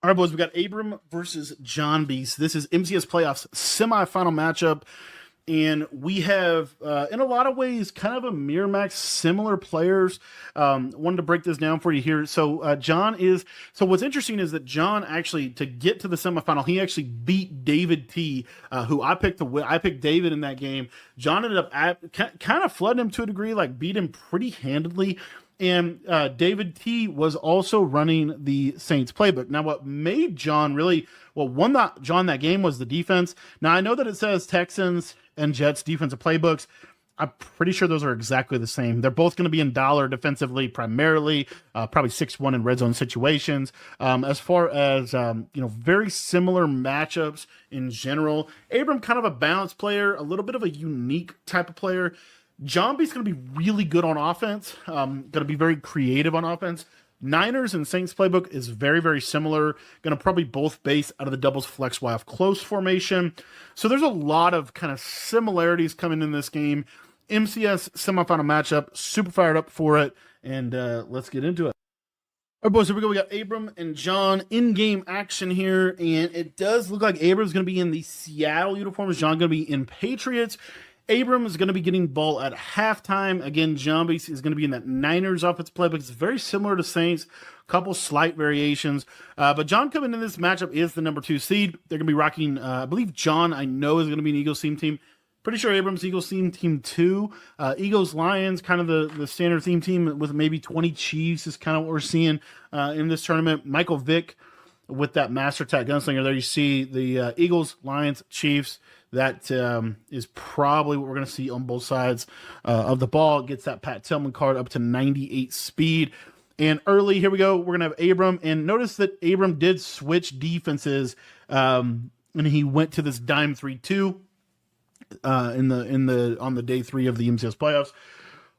All right, boys, we got Abram versus John Beast. This is MCS Playoffs semifinal matchup. And we have, in a lot of ways, kind of a mirror match, similar players. Wanted to break this down for you here. So what's interesting is that John actually, to get to the semifinal, he actually beat David T, who I picked I picked David in that game. John ended up kind of flooding him to a degree, like beat him pretty handedly. And David T was also running the Saints playbook. Now, what made John really, won John that game was the defense. Now, I know that it says Texans and Jets defensive playbooks. I'm pretty sure those are exactly the same. They're both going to be in dollar defensively primarily, probably 6-1 in red zone situations. As far as, very similar matchups in general. Abram, kind of a balanced player, a little bit of a unique type of player. John B's going to be really good on offense, going to be very creative on offense. Niners and Saints playbook is very, very similar. Going to probably both base out of the doubles flex Y off close formation. So there's a lot of kind of similarities coming in this game. MCS semifinal matchup. Super fired up for it. And let's get into it. All right, boys, here we go. We got Abram and John in-game action here. And it does look like Abram's going to be in the Seattle uniforms. John going to be in Patriots. Abram is going to be getting ball at halftime. Again, John Beast is going to be in that Niners offense playbook. It's very similar to Saints, a couple slight variations. But John coming in this matchup is the number 2 seed. They're going to be rocking, I believe John, I know, is going to be an Eagles theme team. Pretty sure Abrams Eagles theme team 2. Eagles Lions, kind of the standard theme team with maybe 20 Chiefs is kind of what we're seeing in this tournament. Michael Vick with that Master Attack Gunslinger. There you see the Eagles, Lions, Chiefs. That is probably what we're going to see on both sides of the ball. Gets that Pat Tillman card up to 98 speed. And early, here we go. We're going to have Abram. And notice that Abram did switch defenses, and he went to this dime 3-2 on the day 3 of the MCS playoffs.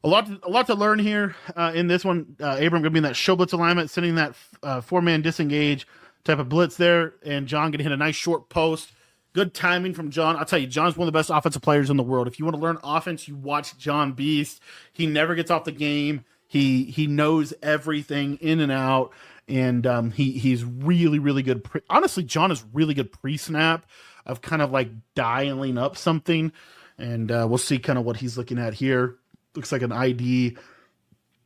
A lot to learn here in this one. Abram going to be in that show blitz alignment, sending that 4-man disengage type of blitz there. And John going to hit a nice short post. Good timing from John. I'll tell you, John's one of the best offensive players in the world. If you want to learn offense, you watch John Beast. He never gets off the game. He knows everything in and out, and he's really, really good. Honestly, John is really good pre-snap of kind of like dialing up something, and we'll see kind of what he's looking at here. Looks like an ID.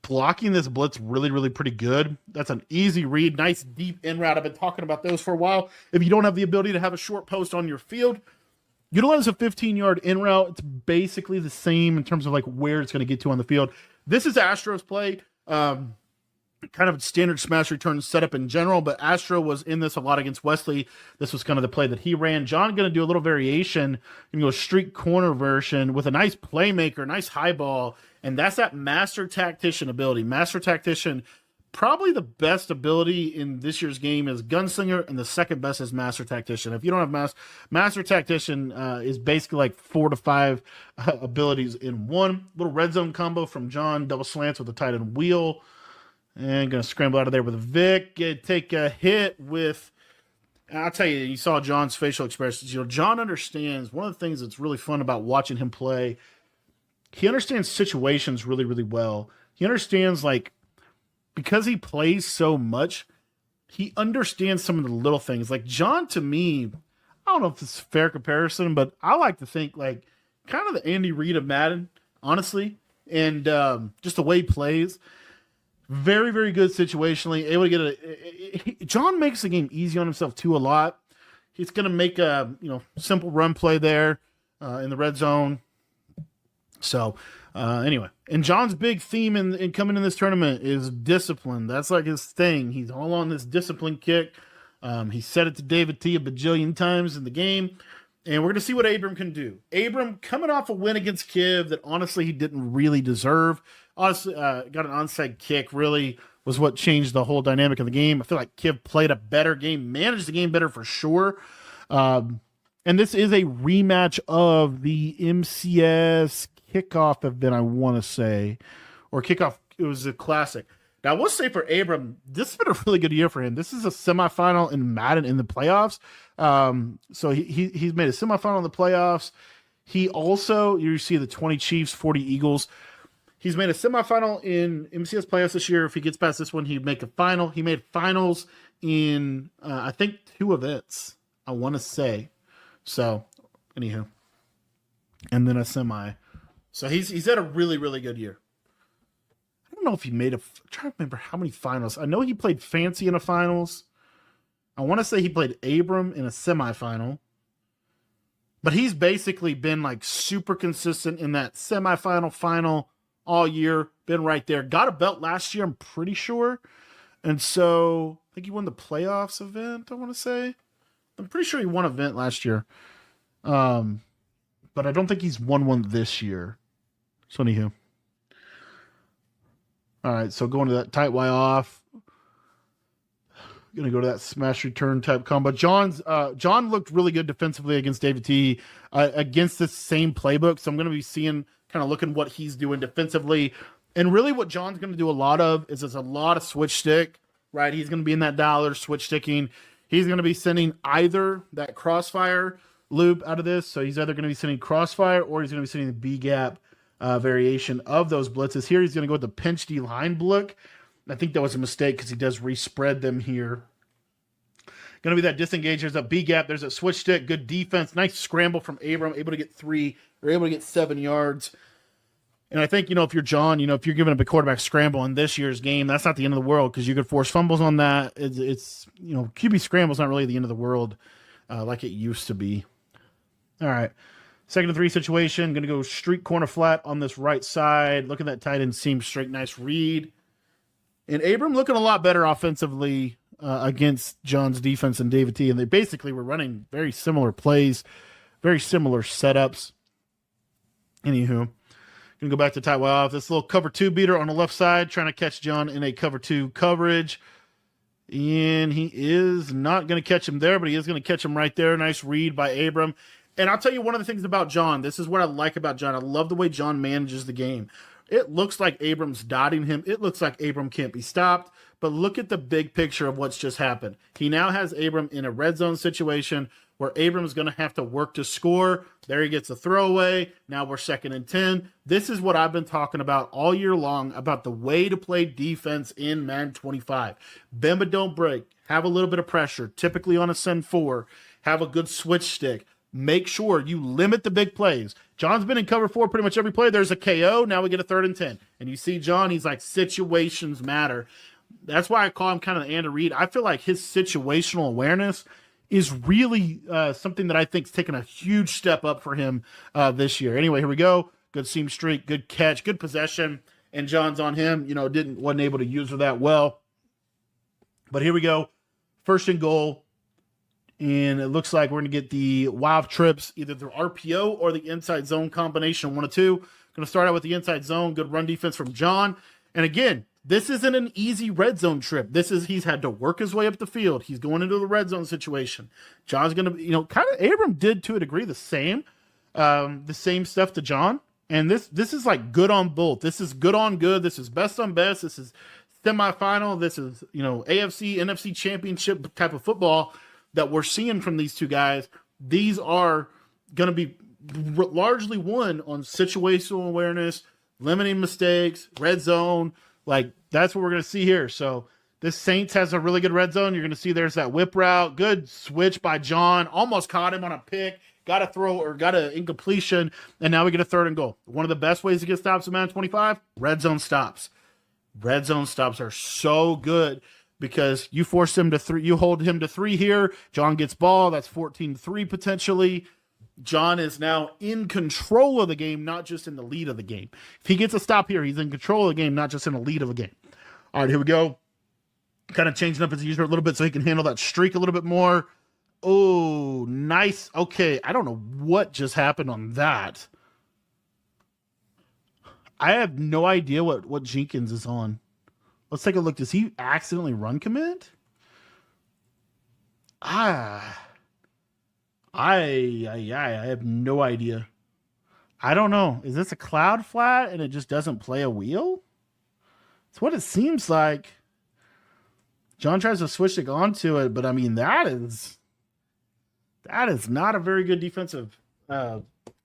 Blocking this blitz really, really pretty good. That's an easy read. Nice deep in route. I've been talking about those for a while. If you don't have the ability to have a short post on your field, utilize a 15-yard in route. It's basically the same in terms of like where it's going to get to on the field. This is Astro's play. Kind of standard smash return setup in general, but Astro was in this a lot against Wesley. This was kind of the play that he ran. John going to do a little variation and go street corner version with a nice playmaker, nice high ball. And that's that Master Tactician ability. Master Tactician, probably the best ability in this year's game is Gunslinger, and the second best is Master Tactician. If you don't have Master Tactician, is basically like 4 to 5 abilities in one. Little red zone combo from John, double slants with a tight end wheel. And going to scramble out of there with Vic. Take a hit with... I'll tell you, you saw John's facial expressions. John understands, one of the things that's really fun about watching him play, he understands situations really, really well. He understands, like, because he plays so much, he understands some of the little things. Like, John, to me, I don't know if this is a fair comparison, but I like to think, like, kind of the Andy Reid of Madden, honestly. And just the way he plays. Very, very good situationally. Able to get John makes the game easy on himself, too, a lot. He's going to make a, simple run play there in the red zone. So, anyway, and John's big theme in coming in this tournament is discipline. That's like his thing. He's all on this discipline kick. He said it to David T a bajillion times in the game, and we're going to see what Abram can do. Abram coming off a win against Kiv that honestly he didn't really deserve. Honestly, got an onside kick, really was what changed the whole dynamic of the game. I feel like Kiv played a better game, managed the game better for sure. And this is a rematch of the MCS kickoff event, I want to say, or kickoff. It was a classic. Now, I will say for Abram, this has been a really good year for him. This is a semifinal in Madden in the playoffs. So he's made a semifinal in the playoffs. He also, you see the 20 Chiefs, 40 Eagles. He's made a semifinal in MCS playoffs this year. If he gets past this one, he'd make a final. He made finals in, I think, 2 events, I want to say. So, anywho. And then a semi. So he's had a really, really good year. I don't know if he made I'm trying to remember how many finals. I know he played Fancy in a finals. I want to say he played Abram in a semifinal. But he's basically been like super consistent in that semifinal, final all year. Been right there. Got a belt last year, I'm pretty sure. And so I think he won the playoffs event, I want to say. I'm pretty sure he won an event last year. But I don't think he's won one this year. So anywho. All right, so going to that tight Y off. Going to go to that smash return type combo. John looked really good defensively against David T. Against this same playbook. So I'm going to be seeing, kind of looking what he's doing defensively. And really what John's going to do a lot of is there's a lot of switch stick, right? He's going to be in that dollar switch sticking. He's going to be sending either that crossfire loop out of this. So he's either going to be sending crossfire or he's going to be sending the B gap variation of those blitzes. Here he's going to go with the pinch D line block. I think that was a mistake because he does respread them here. Going to be that disengage. There's a B gap. There's a switch stick. Good defense. Nice scramble from Abram. Able to get 3 or able to get 7 yards. And I think, if you're John, if you're giving up a quarterback scramble in this year's game, that's not the end of the world because you could force fumbles on that. It's QB scramble's not really the end of the world like it used to be. All right. 2nd and 3 situation. Going to go streak corner flat on this right side. Look at that tight end seam straight. Nice read. And Abram looking a lot better offensively against John's defense and David T. And they basically were running very similar plays, very similar setups. Anywho, going to go back to tight Y off. This little cover 2 beater on the left side, trying to catch John in a cover 2 coverage. And he is not going to catch him there, but he is going to catch him right there. Nice read by Abram. And I'll tell you one of the things about John. This is what I like about John. I love the way John manages the game. It looks like Abram's dotting him. It looks like Abram can't be stopped. But look at the big picture of what's just happened. He now has Abram in a red zone situation where Abram's going to have to work to score. There he gets a throwaway. Now we're 2nd and 10. This is what I've been talking about all year long about the way to play defense in Madden 25. Bend but don't break. Have a little bit of pressure, typically on a send 4. Have a good switch stick. Make sure you limit the big plays. John's been in cover 4 pretty much every play. There's a KO. Now we get a 3rd and 10. And you see John, he's like, situations matter. That's why I call him kind of the Andy Reid. I feel like his situational awareness is really something that I think is taking a huge step up for him this year. Anyway, here we go. Good seam streak, good catch, good possession. And John's on him. Wasn't able to use her that well. But here we go. 1st and goal. And it looks like we're going to get the wild trips, either the RPO or the inside zone combination, 1 of 2. Going to start out with the inside zone. Good run defense from John. And again, this isn't an easy red zone trip. He's had to work his way up the field. He's going into the red zone situation. John's going to, kind of, Abram did to a degree the same stuff to John. And this is like good on both. This is good on good. This is best on best. This is semifinal. This is, AFC, NFC championship type of football that we're seeing from these two guys. These are going to be largely won on situational awareness, limiting mistakes, red zone. Like, that's what we're going to see here. So this Saints has a really good red zone. You're going to see there's that whip route. Good switch by John. Almost caught him on a pick. Got a throw or got an incompletion. And now we get a 3rd and goal. One of the best ways to get stops in Madden 25, red zone stops. Red zone stops are so good because you force him to 3. You hold him to 3 here. John gets ball. That's 14-3 potentially. John is now in control of the game, not just in the lead of the game. If he gets a stop here, he's in control of the game, not just in the lead of the game. All right, here we go. Kind of changing up his user a little bit so he can handle that streak a little bit more. Oh, nice. Okay, I don't know what just happened on that. I have no idea what Jenkins is on. Let's take a look. Does he accidentally run commit? I have no idea. I don't know. Is this a cloud flat and it just doesn't play a wheel? It's what it seems like. John tries to switch it onto it, but I mean that is not a very good defensive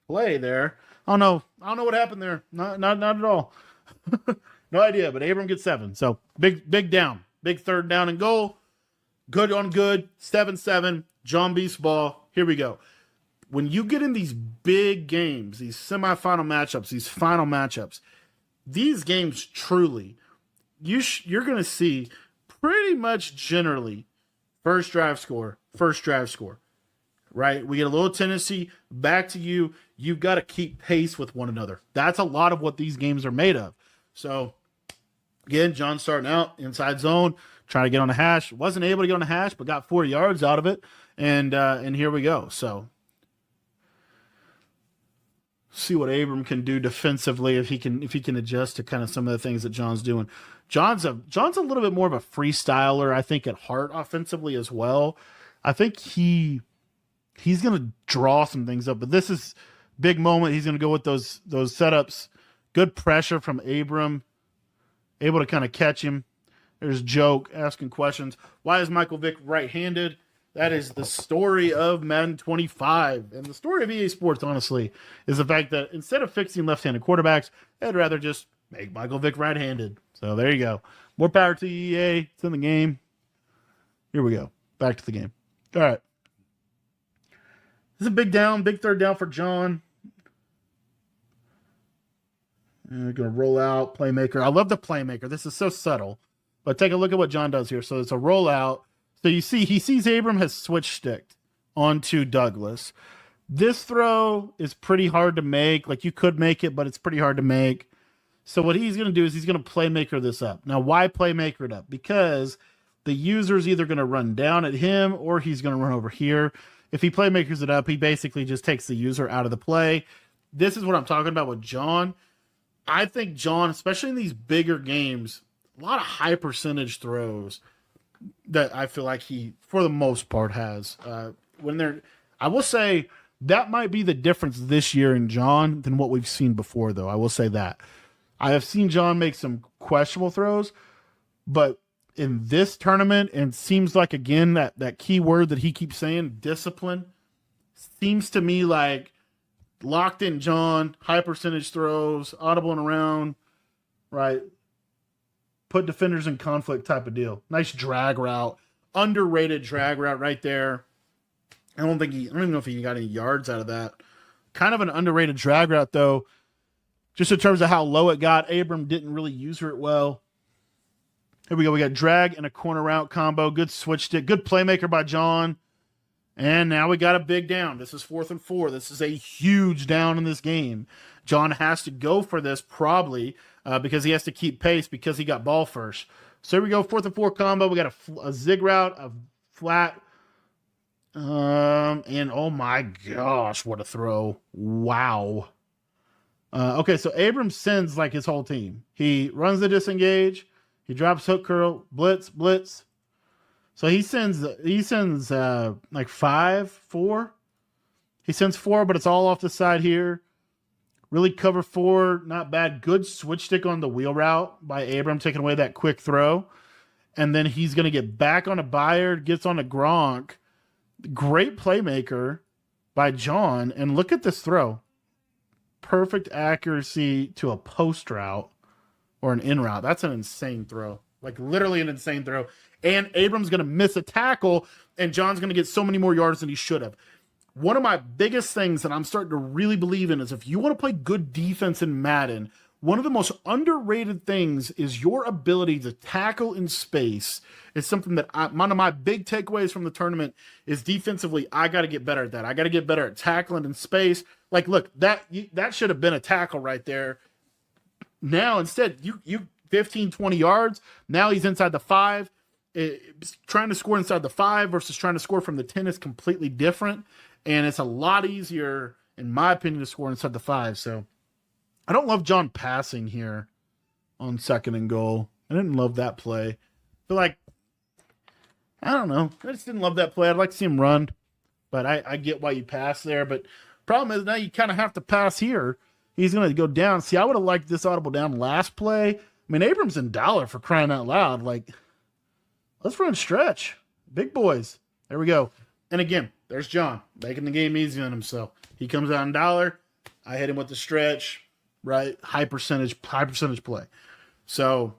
play there. I don't know what happened there. Not at all. No idea, but Abram gets 7. So big down. Big third down and goal. Good on good. 7-7. John Beast ball. Here we go. When you get in these big games, these semifinal matchups, these final matchups, these games truly, you're going to see pretty much generally first drive score, right? We get a little tendency back to you. You've got to keep pace with one another. That's a lot of what these games are made of. So, again, John starting out inside zone, trying to get on the hash. Wasn't able to get on the hash, but got 4 yards out of it. And here we go. So, see what Abram can do defensively if he can adjust to kind of some of the things that John's doing. John's a little bit more of a freestyler, I think, at heart offensively as well. I think he's going to draw some things up, but this is big moment. He's going to go with those setups. Good pressure from Abram, able to kind of catch him. There's Joke asking questions. Why is Michael Vick right-handed? That is the story of Madden 25. And the story of EA Sports, honestly, is the fact that instead of fixing left-handed quarterbacks, they'd rather just make Michael Vick right-handed. So there you go. More power to EA. It's in the game. Here we go. Back to the game. All right. This is a big third down for John. And we're going to roll out, playmaker. I love the playmaker. This is so subtle. But take a look at what John does here. So it's a rollout. So you see, he sees Abram has switch sticked onto Douglas. This throw is pretty hard to make. Like, you could make it, but it's pretty hard to make. So what he's going to do is he's going to playmaker this up. Now, why playmaker it up? Because the user's either going to run down at him or he's going to run over here. If he playmakers it up, he basically just takes the user out of the play. This is what I'm talking about with John. I think John, especially in these bigger games, a lot of high percentage throws that I feel like he, for the most part, has. I will say that might be the difference this year in John than what we've seen before, though. I will say that. I have seen John make some questionable throws, but in this tournament, and seems like, again, that key word that he keeps saying, discipline, seems to me like locked in John, high percentage throws, audibling around, right? Put defenders in conflict type of deal. Nice drag route. Underrated drag route right there. I don't even know if he got any yards out of that. Kind of an underrated drag route, though. Just in terms of how low it got, Abram didn't really use it well. Here we go. We got drag and a corner route combo. Good switch stick. Good playmaker by John. And now we got a big down. This is 4th and 4. This is a huge down in this game. John has to go for this probably because he has to keep pace because he got ball first. So here we go. 4th and 4 combo. We got a zig route, a flat. And oh my gosh, what a throw. Wow. Okay, so Abram sends like his whole team. He runs the disengage. He drops hook curl, blitz. So he sends like 5, 4. He sends 4, but it's all off the side here. Really cover 4, not bad. Good switch stick on the wheel route by Abram, taking away that quick throw. And then he's going to get back on a Byard, gets on a Gronk. Great playmaker by John. And look at this throw. Perfect accuracy to a post route or an in route. That's an insane throw. Like, literally an insane throw. And Abram's going to miss a tackle, and John's going to get so many more yards than he should have. One of my biggest things that I'm starting to really believe in is if you want to play good defense in Madden, one of the most underrated things is your ability to tackle in space. It's something that one of my big takeaways from the tournament is defensively, I got to get better at that. I got to get better at tackling in space. Like, look, that should have been a tackle right there. Now, instead, you 15, 20 yards. Now he's inside the 5. Trying to score inside the 5 versus trying to score from the 10 is completely different. And it's a lot easier, in my opinion, to score inside the 5. So I don't love John passing here on 2nd and goal. I didn't love that play. I feel like, I don't know. I just didn't love that play. I'd like to see him run. But I get why you pass there. But problem is now you kind of have to pass here. He's going to go down. See, I would have liked this audible down last play. I mean, Abram's in dollar for crying out loud. Like, let's run stretch. Big boys. There we go. And again, there's John making the game easy on himself. He comes out in dollar. I hit him with the stretch. right? High percentage play. So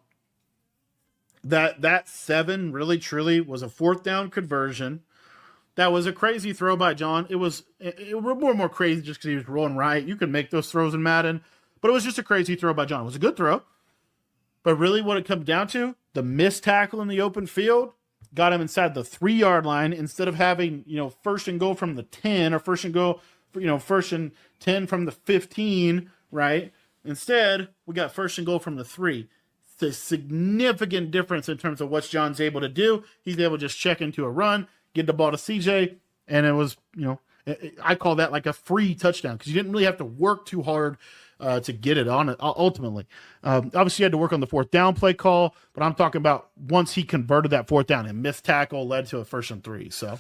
that 7 really truly was a 4th down conversion. That was a crazy throw by John. It was more crazy just because he was rolling right. You could make those throws in Madden, but it was just a crazy throw by John. It was a good throw. But really what it comes down to, the missed tackle in the open field got him inside the 3-yard line instead of having, first and goal from the 10 or first and 10 from the 15, right? Instead, we got first and goal from the 3. It's a significant difference in terms of what John's able to do. He's able to just check into a run, get the ball to CJ, and it was, I call that like a free touchdown because you didn't really have to work too hard to get it on it ultimately. Obviously, you had to work on the 4th down play call, but I'm talking about once he converted that 4th down and missed tackle led to a 1st and 3. So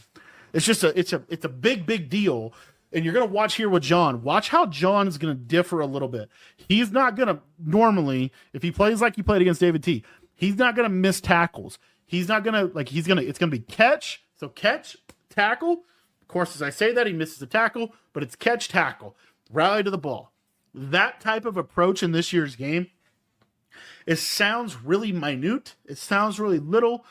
it's just it's a big deal. And you're going to watch here with John. Watch how John is going to differ a little bit. He's not going to normally, if he plays like he played against David T, he's not going to miss tackles. He's not going to it's going to be catch. So catch, tackle. Of course, as I say that, he misses the tackle, but it's catch, tackle, rally to the ball. That type of approach in this year's game, it sounds really minute. It sounds really little.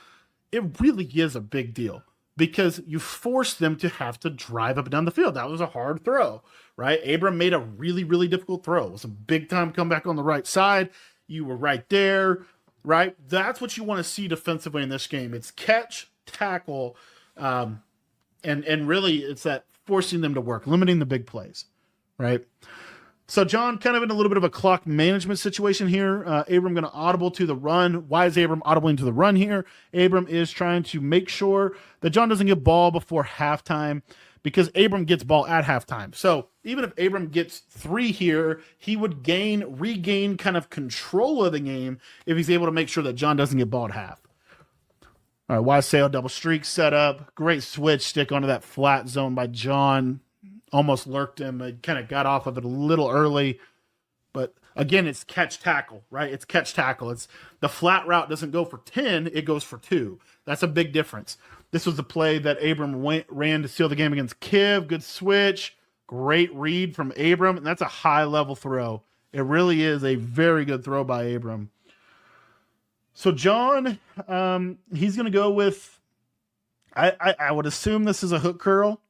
It really is a big deal because you force them to have to drive up and down the field. That was a hard throw, right? Abram made a really difficult throw. It was a big time comeback on the right side. You were right there, right? That's what you want to see defensively in this game. It's catch, tackle, and really it's that forcing them to work, limiting the big plays, right? So John kind of in a little bit of a clock management situation here. Abram going to audible to the run. Why is Abram audibling to the run here? Abram is trying to make sure that John doesn't get ball before halftime because Abram gets ball at halftime. So even if Abram gets 3 here, he would regain kind of control of the game if he's able to make sure that John doesn't get ball at half. All right, wide sail, double streak set up. Great switch stick onto that flat zone by John. Almost lurked him. It kind of got off of it a little early. But again, it's catch tackle, right? It's catch tackle. It's the flat route doesn't go for 10, it goes for 2. That's a big difference. This was the play that Abram ran to seal the game against Kiv. Good switch. Great read from Abram. And that's a high-level throw. It really is a very good throw by Abram. So John, he's going to go with, I would assume this is a hook curl.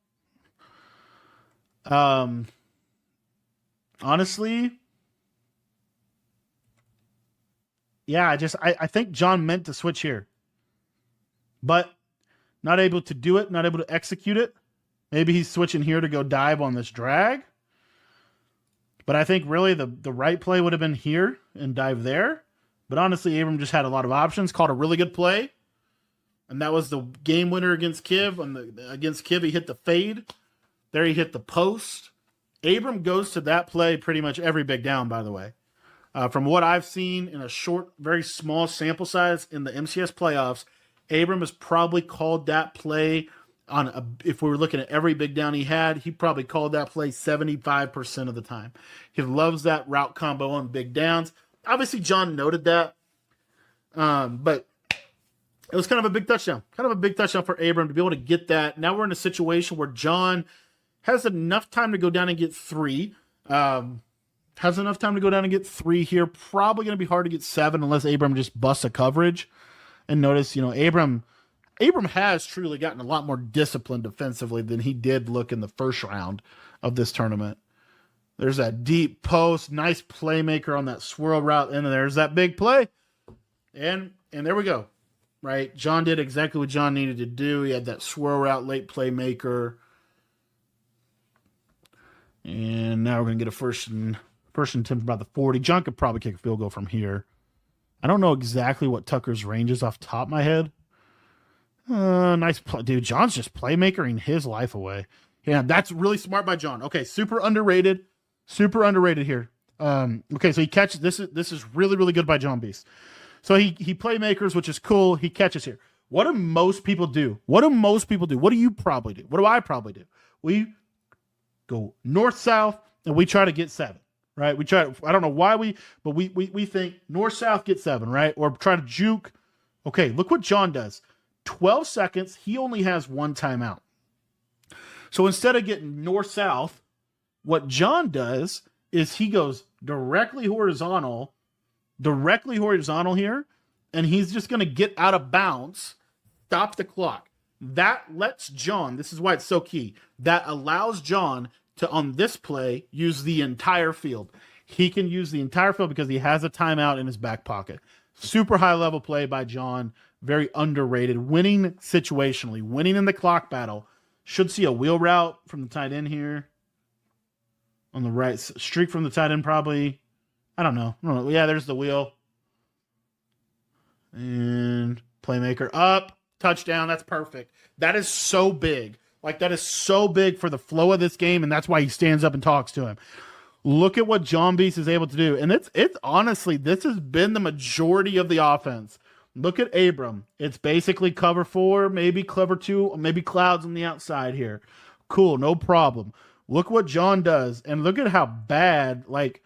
Honestly, yeah, I think John meant to switch here, but not able to do it, not able to execute it. Maybe he's switching here to go dive on this drag. But I think really the right play would have been here and dive there. But honestly, Abram just had a lot of options, called a really good play. And that was the game winner against Kiv. Against Kiv, he hit the fade. There he hit the post. Abram goes to that play pretty much every big down, by the way. From what I've seen in a short, very small sample size in the MCS playoffs, Abram has probably called that play if we were looking at every big down he probably called that play 75% of the time. He loves that route combo on big downs. Obviously, John noted that. But it was kind of a big touchdown. Kind of a big touchdown for Abram to be able to get that. Now we're in a situation where John has enough time to go down and get 3. Has enough time to go down and get 3 here. Probably going to be hard to get 7 unless Abram just busts a coverage. And notice, Abram has truly gotten a lot more disciplined defensively than he did look in the first round of this tournament. There's that deep post, nice playmaker on that swirl route, and there's that big play. And there we go. Right? John did exactly what John needed to do. He had that swirl route, late playmaker. And now we're going to get a first and 10 from about the 40. John could probably kick a field goal from here. I don't know exactly what Tucker's range is off the top of my head. Nice play. Dude, John's just playmakering his life away. Yeah, that's really smart by John. Okay, super underrated. Super underrated here. Okay, so he catches. This is really, really good by John Beast. So he playmakers, which is cool. He catches here. What do most people do? What do you probably do? What do I probably do? We go north-south, and we try to get 7, right? We try. I don't know why but we think north-south get 7, right? Or try to juke. Okay, look what John does. 12 seconds. He only has 1 timeout. So instead of getting north-south, what John does is he goes directly horizontal here, and he's just going to get out of bounds, stop the clock. That lets John, this is why it's so key, that allows John to, on this play, use the entire field. He can use the entire field because he has a timeout in his back pocket. Super high level play by John. Very underrated. Winning situationally. Winning in the clock battle. Should see a wheel route from the tight end here. On the right. Streak from the tight end probably. I don't know. Yeah, there's the wheel. And playmaker up. Touchdown. That's perfect. That is so big. Like, that is so big for the flow of this game, and that's why he stands up and talks to him. Look at what John Beast is able to do. And it's honestly, this has been the majority of the offense. Look at Abram. It's basically cover 4, maybe cover 2, maybe clouds on the outside here. Cool, no problem. Look what John does. And look at how bad, like,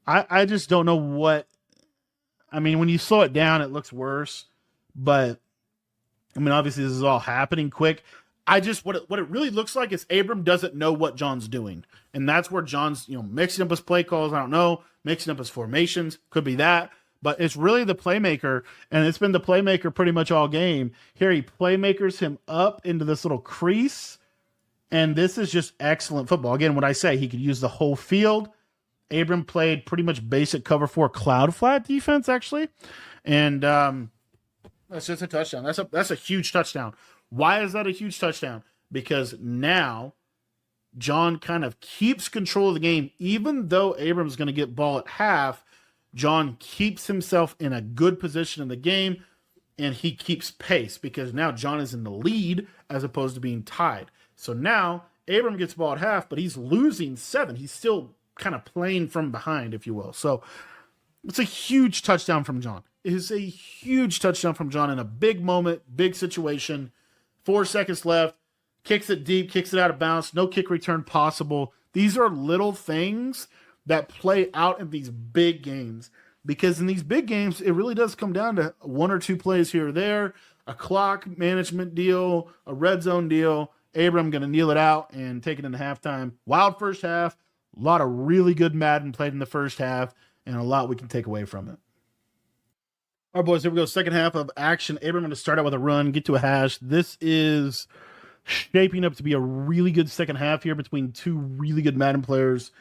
I just don't know what, I mean, when you slow it down, it looks worse. But, I mean, obviously this is all happening quick. What it really looks like is Abram doesn't know what John's doing. And that's where John's, mixing up his play calls. I don't know, mixing up his formations. Could be that. But it's really the playmaker, and it's been the playmaker pretty much all game. Here he playmakers him up into this little crease, and this is just excellent football. Again, what I say, he could use the whole field. Abram played pretty much basic cover 4 cloud flat defense, actually. And that's just a touchdown. That's a huge touchdown. Why is that a huge touchdown? Because now John kind of keeps control of the game. Even though Abram's going to get ball at half, John keeps himself in a good position in the game, and he keeps pace because now John is in the lead as opposed to being tied. So now Abram gets ball at half, but he's losing 7. He's still kind of playing from behind, if you will. So it's a huge touchdown from John. It is a huge touchdown from John in a big moment, big situation. 4 seconds left, kicks it deep, kicks it out of bounds, no kick return possible. These are little things that play out in these big games, because in these big games, it really does come down to 1 or 2 plays here or there, a clock management deal, a red zone deal. Abram going to kneel it out and take it into halftime. Wild first half, a lot of really good Madden played in the first half, and a lot we can take away from it. All right, boys, here we go. Second half of action. Abram going to start out with a run, get to a hash. This is shaping up to be a really good second half here between 2 really good Madden players.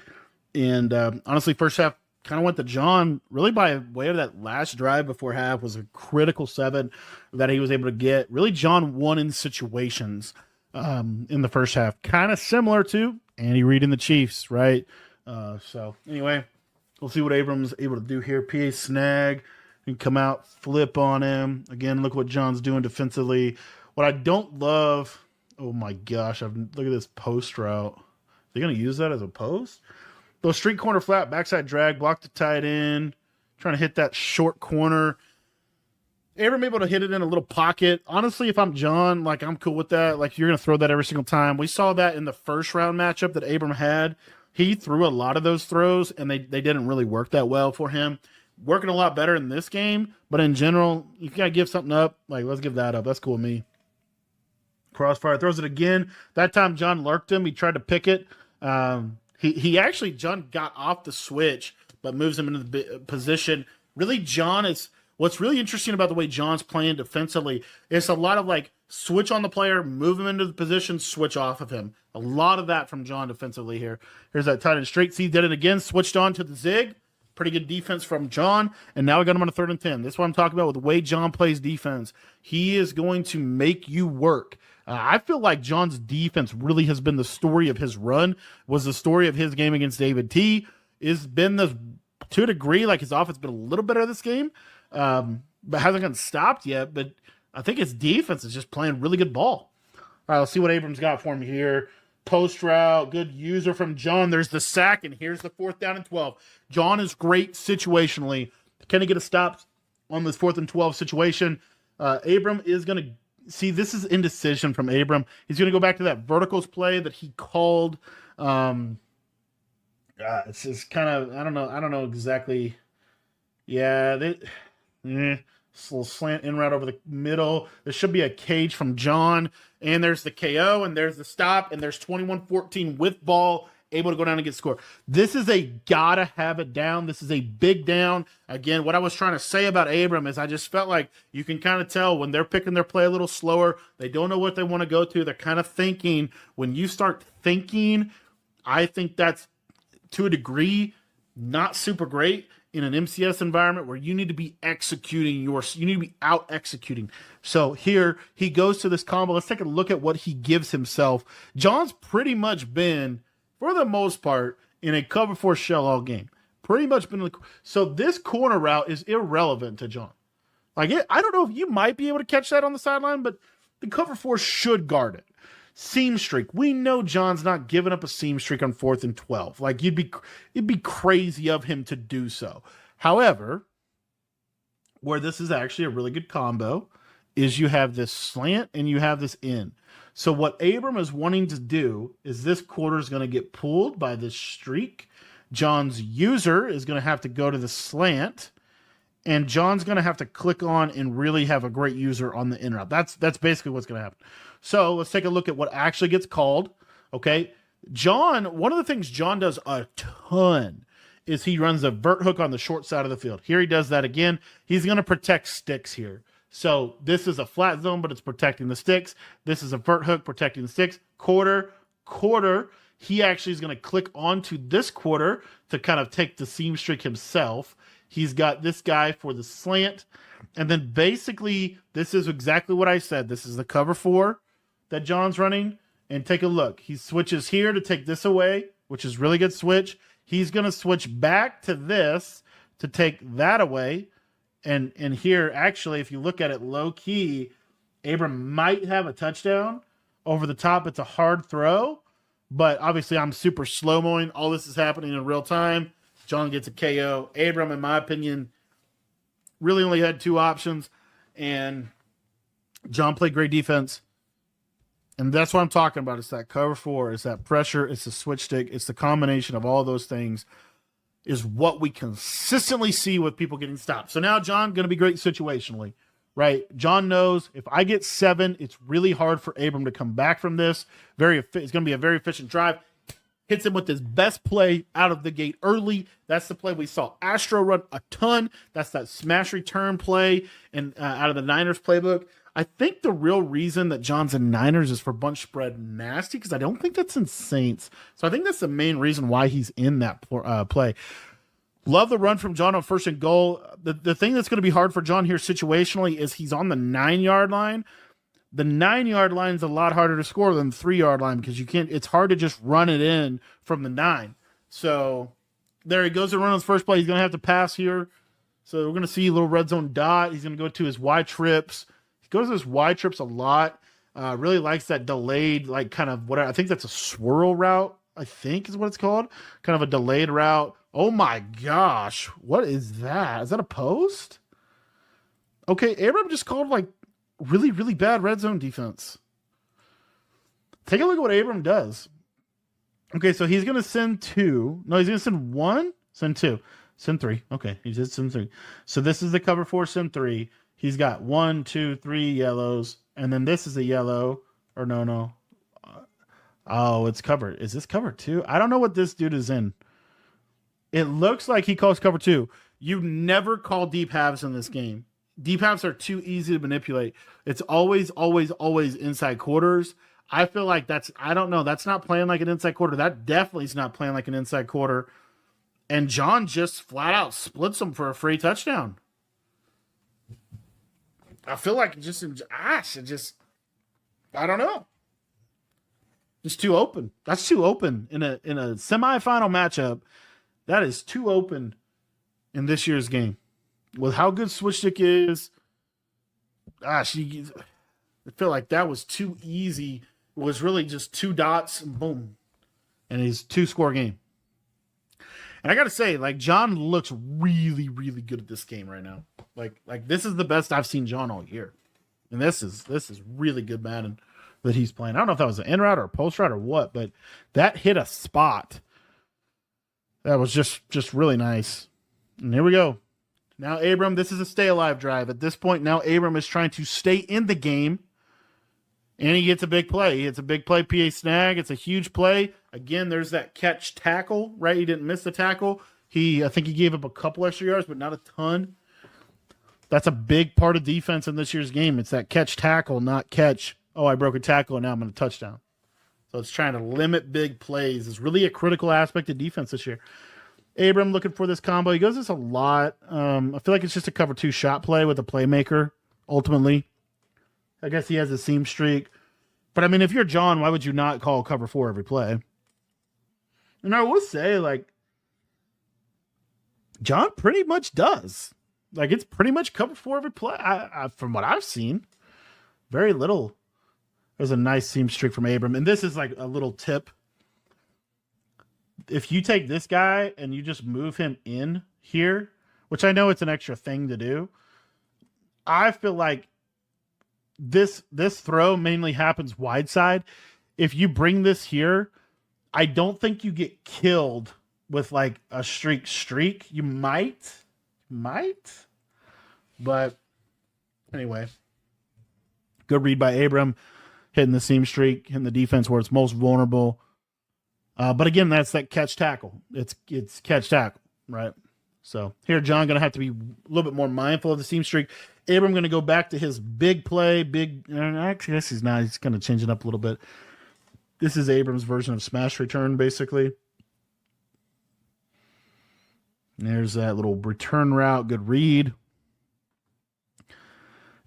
And honestly, first half kind of went to John, really by way of that last drive before half was a critical 7 that he was able to get. Really, John won in situations in the first half. Kind of similar to Andy Reid and the Chiefs, right? So anyway, we'll see what Abram's able to do here. PA snag. And come out, flip on him. Again, look what John's doing defensively. What I don't love, oh my gosh, look at this post route. They're going to use that as a post? Those street corner flat, backside drag, block the tight end, trying to hit that short corner. Abram able to hit it in a little pocket. Honestly, if I'm John, like, I'm cool with that. Like, you're going to throw that every single time. We saw that in the first round matchup that Abram had. He threw a lot of those throws, and they didn't really work that well for him. Working a lot better in this game, but in general, you got to give something up. Like, let's give that up. That's cool with me. Crossfire throws it again. That time, John lurked him. He tried to pick it. He actually, John got off the switch, but moves him into the position. Really, what's really interesting about the way John's playing defensively is a lot of, like, switch on the player, move him into the position, switch off of him. A lot of that from John defensively here. Here's that tight end straight. See, did it again, switched on to the zig. Pretty good defense from John, and now we got him on a 3rd and 10. This is what I'm talking about with the way John plays defense. He is going to make you work. I feel like John's defense really has been the story of his run, was the story of his game against David T. It's been to a degree, like his offense been a little better this game, but hasn't gotten stopped yet. But I think his defense is just playing really good ball. All right, let's see what Abrams got for me here. Post route, good user from John. There's the sack, and here's the 4th down and 12. John is great situationally. Can he get a stop on this 4th and 12 situation? Abram is going to see, this is indecision from Abram. He's going to go back to that verticals play that he called. It's just kind of, I don't know exactly. Yeah, little slant in right over the middle. There should be a cage from John, and there's the KO, and there's the stop, and there's 21-14 with ball able to go down and get score. This is a gotta have it down. This is a big down. Again, what I was trying to say about Abram is I just felt like you can kind of tell when they're picking their play a little slower. They don't know what they want to go to. They're kind of thinking. When you start thinking, I think that's, to a degree, not super great in an MCS environment where you need to be executing you need to be out executing. So here he goes to this combo. Let's take a look at what he gives himself. John's pretty much been, for the most part, in a cover 4 shell all game. Pretty much been. So this corner route is irrelevant to John. Like, I don't know if you might be able to catch that on the sideline, but the cover 4 should guard it. Seam streak. We know John's not giving up a seam streak on 4th and 12. Like, it'd be crazy of him to do so. However, where this is actually a really good combo is you have this slant and you have this in. So what Abram is wanting to do is this quarter is going to get pulled by this streak. John's user is going to have to go to the slant, and John's going to have to click on and really have a great user on the in route. That's basically what's going to happen. So let's take a look at what actually gets called. Okay. John, one of the things John does a ton is he runs a vert hook on the short side of the field. Here he does that again. He's going to protect sticks here. So this is a flat zone, but it's protecting the sticks. This is a vert hook protecting the sticks. Quarter. He actually is going to click onto this quarter to kind of take the seam streak himself. He's got this guy for the slant. And then basically, this is exactly what I said. This is the cover 4 that John's running. And take a look. He switches here to take this away, which is really good switch. He's going to switch back to this to take that away. And here, actually, if you look at it low key, Abram might have a touchdown over the top. It's a hard throw, but obviously I'm super slow-moing. All this is happening in real time. John gets a KO. Abram, in my opinion, really only had 2 options, and John played great defense. And that's what I'm talking about. It's that cover 4. It's that pressure. It's the switch stick. It's the combination of all those things is what we consistently see with people getting stopped. So now John going to be great situationally, right? John knows if I get 7, it's really hard for Abram to come back from this. It's going to be a very efficient drive. Hits him with his best play out of the gate early. That's the play we saw Astro run a ton. That's that smash return play and out of the Niners playbook. I think the real reason that John's in Niners is for bunch spread nasty, because I don't think that's in Saints. So I think that's the main reason why he's in that play. Love the run from John on 1st and goal. The thing that's going to be hard for John here situationally is he's on the 9-yard line. The 9-yard line is a lot harder to score than the 3-yard line because it's hard to just run it in from the 9. So there he goes to run on his first play. He's going to have to pass here. So we're going to see a little red zone dot. He's going to go to his Y trips. He goes to his Y trips a lot. Really likes that delayed, like kind of what I think that's a swirl route, I think is what it's called. Kind of a delayed route. Oh my gosh. What is that? Is that a post? Okay, Abram just called like really, really bad red zone defense. Take a look at what Abram does. Okay, so he's going to send 2. No, he's going to send 1, send 2, send 3. Okay, he did send 3. So this is the cover 4, send 3. He's got 1, 2, 3 yellows, and then this is a yellow. Or no. Oh, it's covered. Is this cover 2? I don't know what this dude is in. It looks like he calls cover 2. You never call deep halves in this game. Deep halves are too easy to manipulate. It's always inside quarters. I feel like I don't know. That's not playing like an inside quarter. That definitely is not playing like an inside quarter. And John just flat out splits him for a free touchdown. I feel like I don't know. Just too open. That's too open in a semifinal matchup. That is too open in this year's game. With how good switch stick is, I feel like that was too easy. It was really just 2 dots and boom. And he's 2-score game. And I got to say, like, John looks really, really good at this game right now. Like this is the best I've seen John all year. And this is really good Madden that he's playing. I don't know if that was an in route or a post route or what, but that hit a spot. That was just really nice. And here we go. Now, Abram, this is a stay alive drive. At this point, now Abram is trying to stay in the game. And he gets a big play. It's a big play, PA snag. It's a huge play. Again, there's that catch tackle, right? He didn't miss the tackle. I think he gave up a couple extra yards, but not a ton. That's a big part of defense in this year's game. It's that catch tackle, not catch, oh, I broke a tackle and now I'm going to touchdown. So it's trying to limit big plays. It's really a critical aspect of defense this year. Abram looking for this combo. He goes this a lot. I feel like it's just a cover 2 shot play with a playmaker, ultimately. I guess he has a seam streak. But, I mean, if you're John, why would you not call cover 4 every play? And I will say, like, John pretty much does. Like, it's pretty much cover 4 every play. From what I've seen, very little. There's a nice seam streak from Abram. And this is like a little tip. If you take this guy and you just move him in here, which I know it's an extra thing to do, I feel like this throw mainly happens wide side. If you bring this here, I don't think you get killed with like a streak. You might. But anyway, good read by Abram, hitting the seam streak, hitting the defense where it's most vulnerable. But again, that's that catch tackle. It's catch tackle, right? So here, John going to have to be a little bit more mindful of the seam streak. Abram going to go back to his big play. Actually, this is not. He's going to change it up a little bit. This is Abram's version of smash return, basically. There's that little return route. Good read.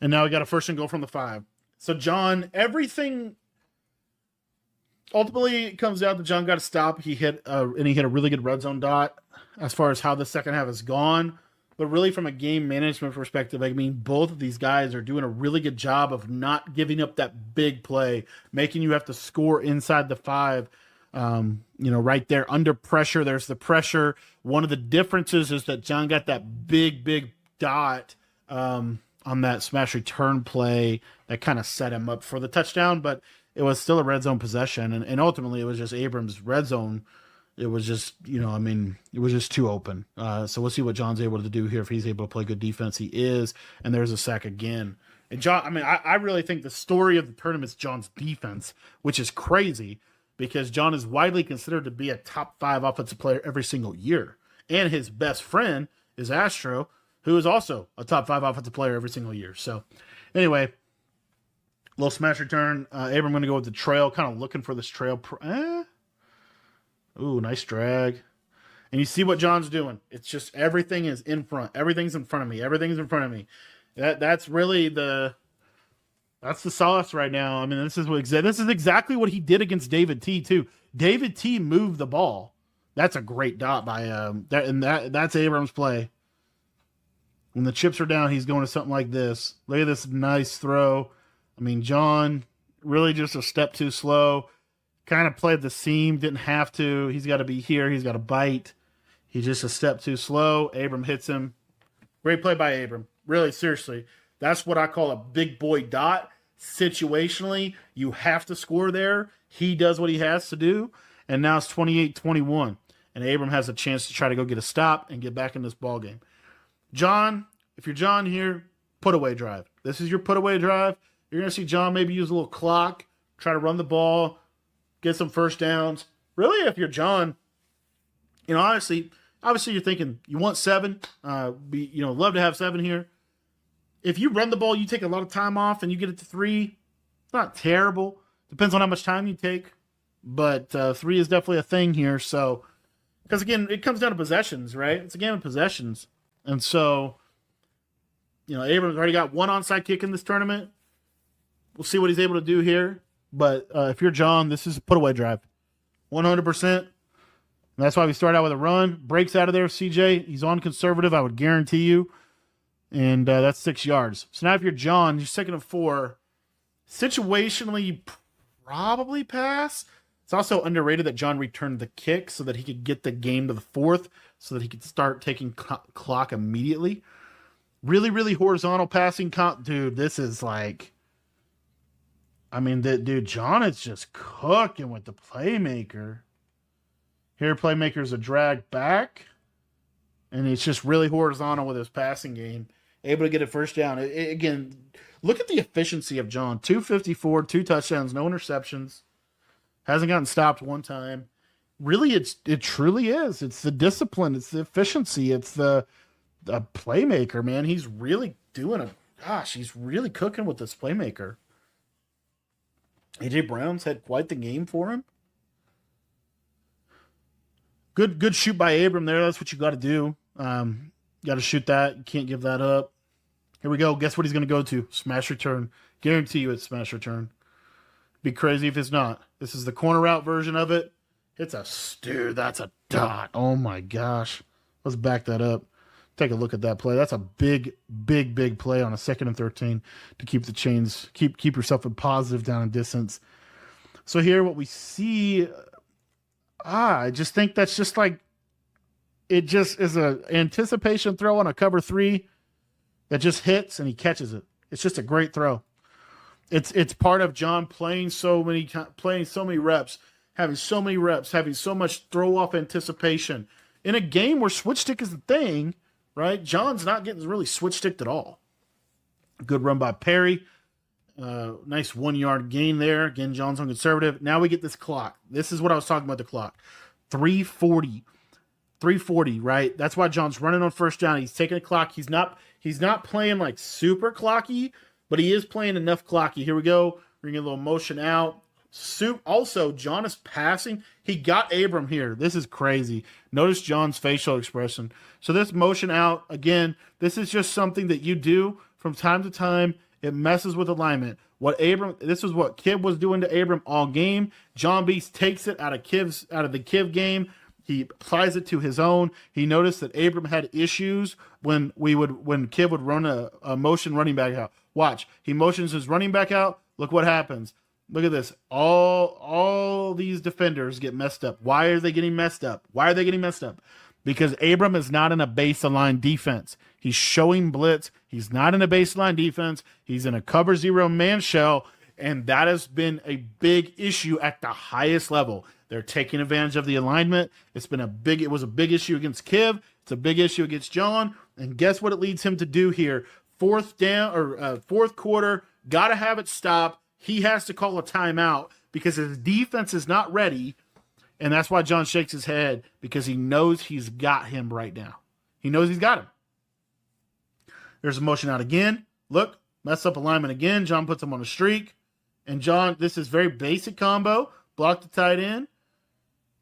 And now we got a first and goal from the 5. So John, everything ultimately it comes down to John got to stop. He hit a really good red zone dot as far as how the second half has gone. But really from a game management perspective, I mean, both of these guys are doing a really good job of not giving up that big play, making you have to score inside the 5. Right there under pressure. There's the pressure. One of the differences is that John got that big dot on that smash return play that kind of set him up for the touchdown, but it was still a red zone possession. And ultimately it was just Abrams' red zone. It was just, it was just too open. So we'll see what John's able to do here if he's able to play good defense. He is, and there's a sack again. And John, I really think the story of the tournament is John's defense, which is crazy because John is widely considered to be a top 5 offensive player every single year. And his best friend is Astro, who is also a top 5 offensive player every single year. So anyway, little smash return. Abram going to go with the trail, kind of looking for this trail. Ooh, nice drag. And you see what John's doing. It's just everything is in front. Everything's in front of me. Everything's in front of me. That's really that's the sauce right now. I mean, this is exactly what he did against David T too. David T moved the ball. That's a great dot by that's Abrams' play. When the chips are down, he's going to something like this. Look at this nice throw. I mean, John really just a step too slow. Kind of played the seam, didn't have to. He's got to be here. He's got to bite. He's just a step too slow. Abram hits him. Great play by Abram. Really, seriously. That's what I call a big boy dot. Situationally, you have to score there. He does what he has to do. And now it's 28-21. And Abram has a chance to try to go get a stop and get back in this ball game. John, if you're John here, put away drive. This is your put away drive. You're going to see John maybe use a little clock, try to run the ball, get some first downs. Really, if you're John, obviously you're thinking you want 7. Love to have 7 here. If you run the ball, you take a lot of time off and you get it to 3. It's not terrible. Depends on how much time you take. But 3 is definitely a thing here. So, because again, it comes down to possessions, right? It's a game of possessions. And so, Abrams already got 1 onside kick in this tournament. We'll see what he's able to do here. But if you're John, this is a put-away drive. 100%. And that's why we start out with a run. Breaks out of there, CJ. He's on conservative, I would guarantee you. And that's 6 yards. So now if you're John, you're 2nd and 4. Situationally, you probably pass. It's also underrated that John returned the kick so that he could get the game to the 4th so that he could start taking clock immediately. Really, really horizontal passing. Dude, this is like... John is just cooking with the playmaker. Here, playmaker's a drag back. And it's just really horizontal with his passing game. able to get a first down. Again, look at the efficiency of John. 254, 2 touchdowns, no interceptions. Hasn't gotten stopped one time. Really, it truly is. It's the discipline. It's the efficiency. It's the playmaker, man. He's really he's really cooking with this playmaker. AJ Brown's had quite the game for him. Good shoot by Abram there. That's what you got to do. Got to shoot that. You can't give that up. Here we go. Guess what he's going to go to? Smash return. Guarantee you it's smash return. Be crazy if it's not. This is the corner route version of it. Dude, that's a dot. Oh my gosh. Let's back that up. Take a look at that play. That's a big play on a 2nd and 13 to keep the chains, keep yourself in positive down and distance. So here what we see, I just think that's just like, it just is a anticipation throw on a cover 3 that just hits and he catches it. It's just a great throw. It's part of John playing so many reps, having so much throw off anticipation in a game where switch stick is the thing, right? John's not getting really switch sticked at all. Good run by Perry. Nice 1 yard gain there. Again, John's on conservative. Now we get this clock. This is what I was talking about, the clock. 340, right? That's why John's running on first down. He's taking a clock. He's not playing like super clocky, but he is playing enough clocky. Here we go. Bring a little motion out. Also, John is passing. He got Abram here. This is crazy. Notice John's facial expression. So this motion out, again, this is just something that you do from time to time. It messes with alignment. This is what Kiv was doing to Abram all game. John Beast takes it out of the Kiv game. He applies it to his own. He noticed that Abram had issues when Kiv would run a motion running back out. Watch. He motions his running back out. Look what happens. Look at this. All these defenders get messed up. Why are they getting messed up? Because Abram is not in a baseline defense. He's showing blitz. He's not in a baseline defense. He's in a cover 0 man shell, and that has been a big issue at the highest level. They're taking advantage of the alignment. It was a big issue against Kiv. It's a big issue against John. And guess what it leads him to do here? Fourth quarter, got to have it stop. He has to call a timeout because his defense is not ready. And that's why John shakes his head, because he knows he's got him right now. He knows he's got him. There's a motion out again. Look, mess up alignment again. John puts him on a streak. And John, this is very basic combo. Block the tight end.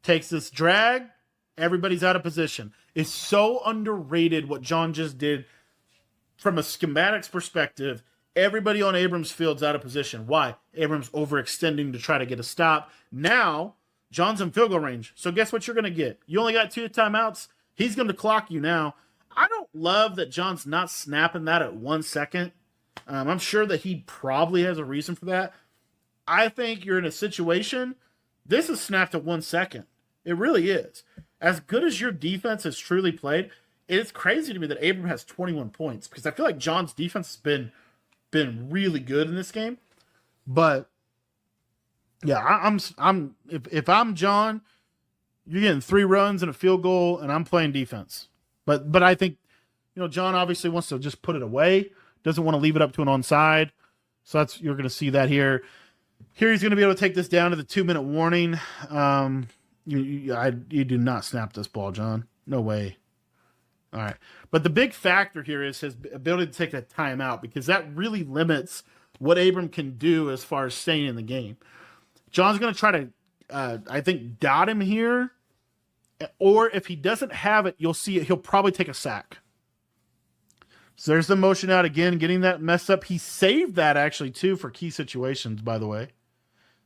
Takes this drag. Everybody's out of position. It's so underrated what John just did from a schematics perspective. Everybody on Abrams' field's out of position. Why? Abrams overextending to try to get a stop. Now, John's in field goal range. So guess what you're going to get? You only got 2 timeouts. He's going to clock you now. I don't love that John's not snapping that at 1 second. I'm sure that he probably has a reason for that. I think you're in a situation, this is snapped at 1 second. It really is. As good as your defense has truly played, it's crazy to me that Abram has 21 points, because I feel like John's defense has been really good in this game. But yeah, if I'm John, you're getting 3 runs and a field goal, and I'm playing defense. But I think, John obviously wants to just put it away, doesn't want to leave it up to an onside. So you're going to see that here. Here he's going to be able to take this down to the 2-minute warning. You do not snap this ball, John. No way. All right. But the big factor here is his ability to take that timeout, because that really limits what Abram can do as far as staying in the game. John's going to try to, I think, dot him here. Or if he doesn't have it, you'll see it. He'll probably take a sack. So there's the motion out again, getting that messed up. He saved that actually too for key situations, by the way.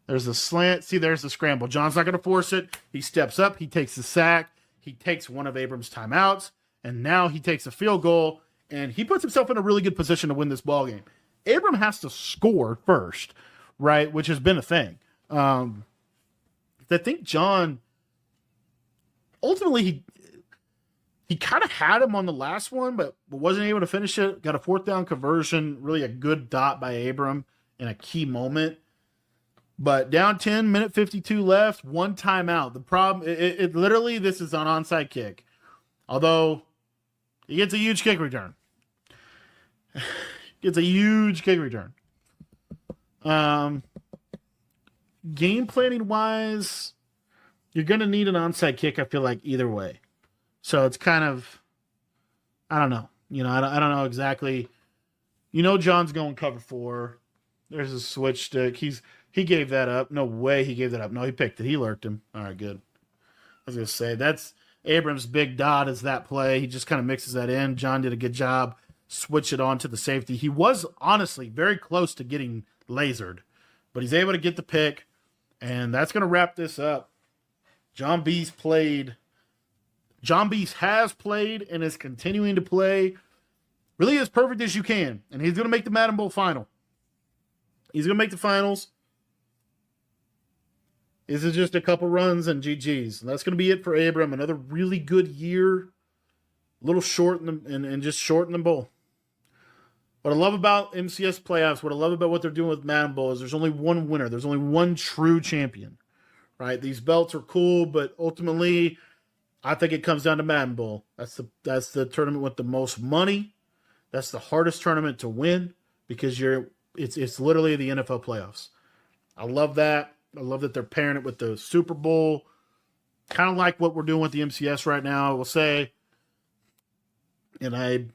There's the slant. See, there's the scramble. John's not going to force it. He steps up. He takes the sack. He takes one of Abrams' timeouts. And now he takes a field goal. And he puts himself in a really good position to win this ball game. Abram has to score first, right? Which has been a thing. I think John, ultimately, he kind of had him on the last one, but wasn't able to finish it. Got a 4th down conversion. Really a good dot by Abram in a key moment. But down 10, minute 52 left, 1 timeout. The problem, it literally, this is an onside kick. Although, he gets a huge kick return. Gets a huge kick return. Game planning wise, you're going to need an onside kick, I feel like, either way. So it's kind of, I don't know. I don't know exactly. John's going cover 4. There's a switch stick. He gave that up. No way he gave that up. No, he picked it. He lurked him. All right, good. I was going to say, that's Abrams' big dot is that play. He just kind of mixes that in. John did a good job. Switch it on to the safety. He was, honestly, very close to getting lasered. But he's able to get the pick. And that's going to wrap this up. John Bees has played and is continuing to play really as perfect as you can. And he's going to make the Madden Bowl final. He's going to make the finals. This is just a couple runs and GG's. And that's going to be it for Abram. Another really good year. A little short and just short in the bowl. What I love about MCS playoffs, what I love about what they're doing with Madden Bowl is there's only one winner. There's only one true champion. Right? These belts are cool, but ultimately, I think it comes down to Madden Bowl. That's the tournament with the most money. That's the hardest tournament to win because it's literally the NFL playoffs. I love that. I love that they're pairing it with the Super Bowl. Kind of like what we're doing with the MCS right now, I will say. And I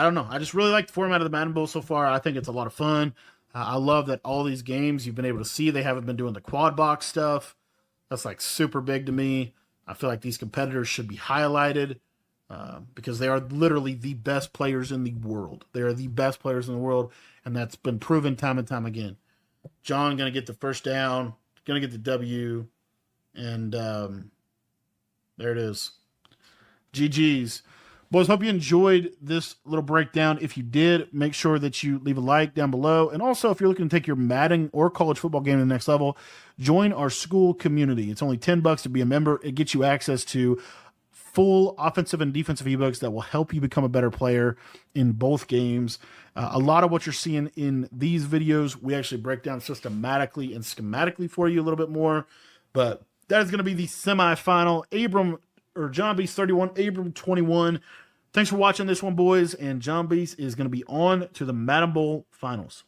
don't know. I just really like the format of the Madden Bowl so far. I think it's a lot of fun. I love that all these games you've been able to see, they haven't been doing the quad box stuff. That's like super big to me. I feel like these competitors should be highlighted because they are literally the best players in the world. They are the best players in the world, and that's been proven time and time again. John going to get the first down, going to get the W, and there it is. GG's. Boys, hope you enjoyed this little breakdown. If you did, make sure that you leave a like down below. And also, if you're looking to take your Madden or college football game to the next level, join our school community. It's only $10 to be a member. It gets you access to full offensive and defensive ebooks that will help you become a better player in both games. A lot of what you're seeing in these videos, we actually break down systematically and schematically for you a little bit more. But that is going to be the semifinal. John Beast 31, Abram 21. Thanks for watching this one, boys. And John Beast is going to be on to the Madden Bowl finals.